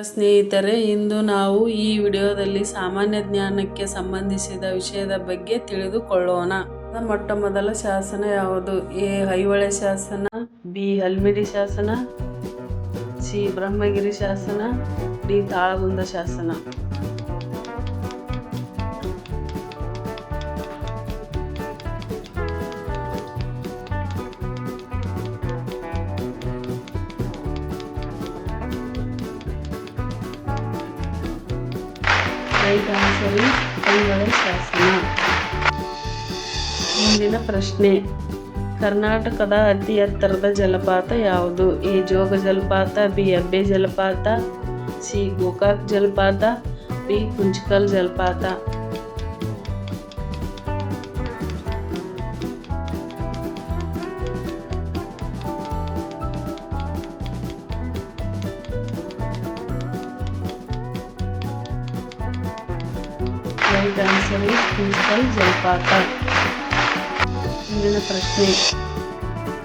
ಸ್ನೇಹಿತರೆ, ಇಂದು ನಾವು ಈ ವಿಡಿಯೋದಲ್ಲಿ ಸಾಮಾನ್ಯ ಜ್ಞಾನಕ್ಕೆ ಸಂಬಂಧಿಸಿದ ವಿಷಯದ ಬಗ್ಗೆ ತಿಳಿದುಕೊಳ್ಳೋಣ. ಮೊಟ್ಟ ಮೊದಲ ಶಾಸನ ಯಾವುದು? ಎ. ಐಹೊಳೆ ಶಾಸನ, ಬಿ. ಹಲ್ಮಿಡಿ ಶಾಸನ, ಸಿ. ಬ್ರಹ್ಮಗಿರಿ ಶಾಸನ, ಡಿ. ತಾಳಗುಂದ ಶಾಸನ. ರೈಟ್ ಆನ್ಸರ್ ಇಸ್ ಐಹೊಳೆ ಶಾಸನ. ಮುಂದಿನ ಪ್ರಶ್ನೆ, ಕರ್ನಾಟಕದ ಅತಿ ಎತ್ತರದ ಜಲಪಾತ ಯಾವುದು? ಎ. ಜೋಗ ಜಲಪಾತ, ಬಿ. ಅಬ್ಬೆ ಜಲಪಾತ, ಸಿ. ಗೋಕಾಕ್ ಜಲಪಾತ, ಡಿ. ಕುಂಚಿಕಲ್ ಜಲಪಾತ. ರೈಟ್ ಆನ್ಸರ್ ಇಸ್ ಕುಂಚಿಕಲ್ ಜಲಪಾತ. ಮುಂದಿನ ಪ್ರಶ್ನೆ,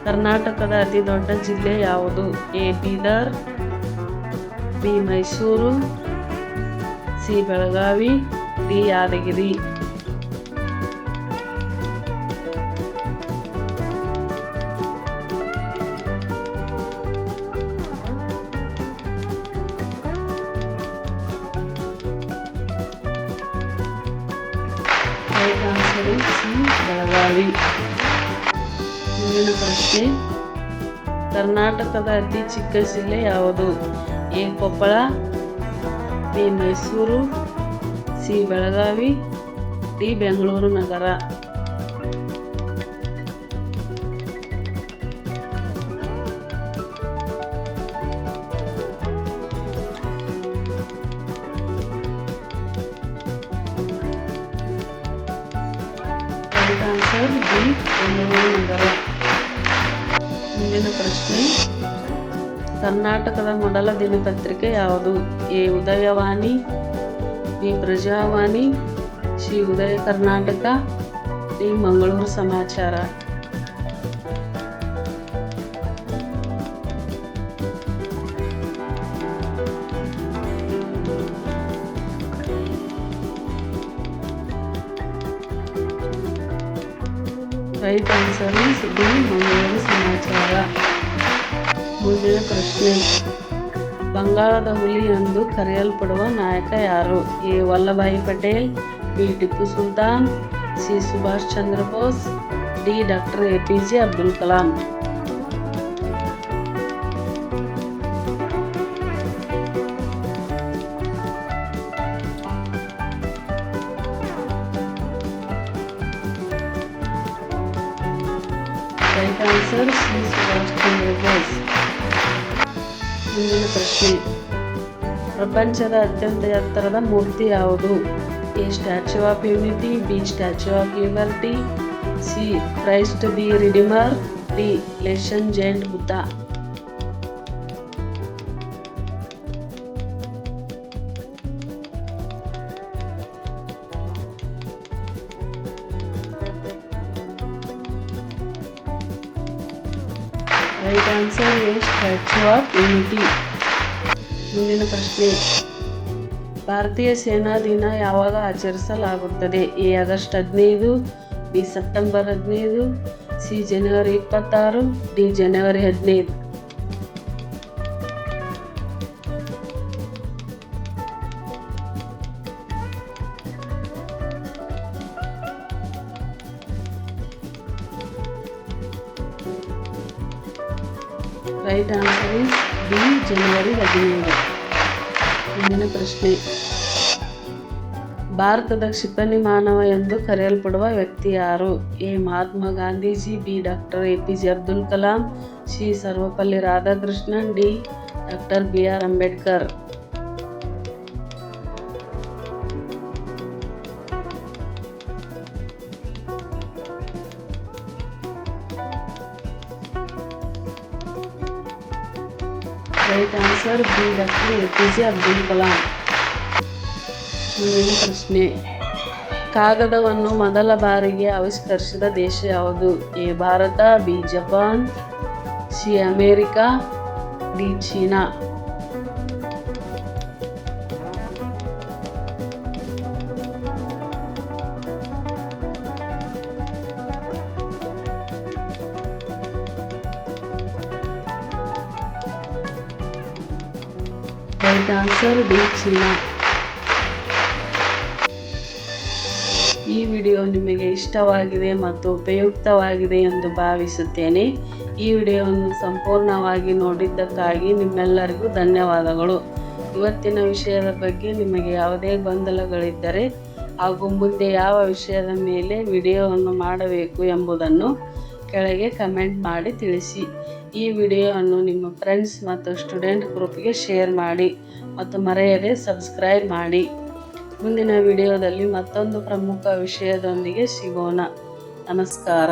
ಕರ್ನಾಟಕದ ಅತಿ ದೊಡ್ಡ ಜಿಲ್ಲೆ ಯಾವುದು? A. Bidar, B. Mysuru, C. Belagavi, D. Yadgir. Right answer is C. Belagavi. ಮುಂದಿನ ಪ್ರಶ್ನೆ, ಕರ್ನಾಟಕದ ಅತಿ ಚಿಕ್ಕ ಜಿಲ್ಲೆ ಯಾವುದು? A. Koppal, B. Mysuru, C. Belagavi, D. Bengaluru Nagar. Right answer B. Bengaluru Nagar. ಮುಂದಿನ ಪ್ರಶ್ನೆ, ಕರ್ನಾಟಕದ ಮೊದಲ ದಿನಪತ್ರಿಕೆ ಯಾವುದು? A. Udayavani, B. Prajavani, C. Udaya Karnataka, D. Mangaluru Samachar. Right answer is D. Mangaluru Samachar. ಮುಂದಿನ ಪ್ರಶ್ನೆ, ಬಂಗಾಳದ ಹುಲಿ ಎಂದು ಕರೆಯಲ್ಪಡುವ ನಾಯಕ ಯಾರು? A. Vallabhbhai Patel, B. Tipu Sultan, C. Subhash Chandra Bose, D. Doctor APJ Abdul Kalam. Right answer C. Subhash Chandra Bose. ಮುಂದಿನ ಪ್ರಶ್ನೆ, ಪ್ರಪಂಚದ ಅತ್ಯಂತ ಎತ್ತರದ ಮೂರ್ತಿ ಯಾವುದು? A. Statue of Unity, B. Statue of Liberty, C. Christ the Redeemer, D. Leshan giant Buddha. Right answer A. Statue of Unity. ಮುಂದಿನ ಪ್ರಶ್ನೆ, ಭಾರತೀಯ ಸೇನಾ ದಿನ ಯಾವಾಗ ಆಚರಿಸಲಾಗುತ್ತದೆ? A. August 15, B. September 15, C. ಜನವರಿ 26, ಡಿ. ಜನವರಿ 15. Right answer is B. ಜನವರಿ 15. ಮುಂದಿನ ಪ್ರಶ್ನೆ, ಭಾರತದ ಕ್ಷಿಪಣಿ ಮಾನವ ಎಂದು ಕರೆಯಲ್ಪಡುವ ವ್ಯಕ್ತಿ ಯಾರು? A. Mahatma Gandhiji, B. Doctor APJ Abdul Kalam, C. Sarvepalli Radhakrishnan, D. Doctor BR Ambedkar. Right answer B. Doctor APJ Abdul Kalam. ಮುಂದಿನ ಪ್ರಶ್ನೆ, ಕಾಗದವನ್ನು ಮೊದಲ ಬಾರಿಗೆ ಆವಿಷ್ಕರಿಸಿದ ದೇಶ ಯಾವುದು? A. Bharat, B. Japan, C. America, D. China. Right answer D China. ಈ ವಿಡಿಯೋ ನಿಮಗೆ ಇಷ್ಟವಾಗಿದೆ ಮತ್ತು ಉಪಯುಕ್ತವಾಗಿದೆ ಎಂದು ಭಾವಿಸುತ್ತೇನೆ. ಈ ವಿಡಿಯೋವನ್ನು ಸಂಪೂರ್ಣವಾಗಿ ನೋಡಿದ್ದಕ್ಕಾಗಿ ನಿಮ್ಮೆಲ್ಲರಿಗೂ ಧನ್ಯವಾದಗಳು. ಇವತ್ತಿನ ವಿಷಯದ ಬಗ್ಗೆ ನಿಮಗೆ ಯಾವುದೇ ಗೊಂದಲಗಳಿದ್ದರೆ ಹಾಗೂ ಮುಂದೆ ಯಾವ ವಿಷಯದ ಮೇಲೆ ವಿಡಿಯೋವನ್ನು ಮಾಡಬೇಕು ಎಂಬುದನ್ನು ಕೆಳಗೆ ಕಮೆಂಟ್ ಮಾಡಿ ತಿಳಿಸಿ. ಈ ವಿಡಿಯೋವನ್ನು ನಿಮ್ಮ ಫ್ರೆಂಡ್ಸ್ ಮತ್ತು ಸ್ಟೂಡೆಂಟ್ ಗ್ರೂಪ್ಗೆ ಶೇರ್ ಮಾಡಿ ಮತ್ತು ಮರೆಯದೆ ಸಬ್ಸ್ಕ್ರೈಬ್ ಮಾಡಿ. ಮುಂದಿನ ವಿಡಿಯೋದಲ್ಲಿ ಮತ್ತೊಂದು ಪ್ರಮುಖ ವಿಷಯದೊಂದಿಗೆ ಸಿಗೋಣ. ನಮಸ್ಕಾರ.